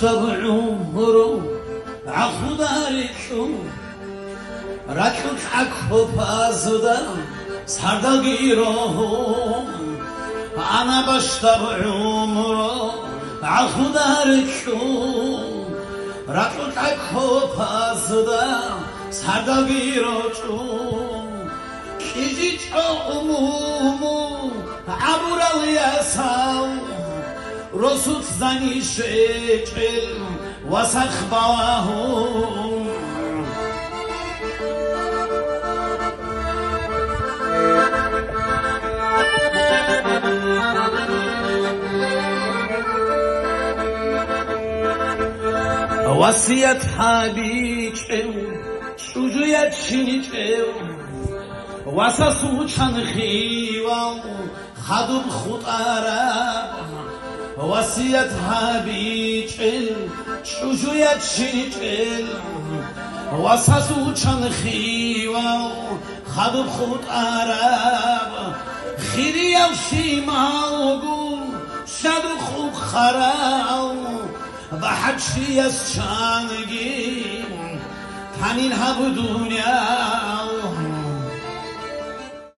بعمره عفو داريشو راكوك عكو فازدا سرداگيرو أنا بعمره عفو داريشو راكوك عكو فازدا سرداگيرو كيجي چومو عبور اليساو رسوت زني شكل وسخ باهم وصيت حبيك شجويت شنيك وساسو چنخيوا خدوب خطارا وصيت حبيك شجويت شنيك وساسو چنخيوا خدوب خطارا خيري وشيماغو شدو خوب خراو بحجي يسچانگي تنين هب دنيا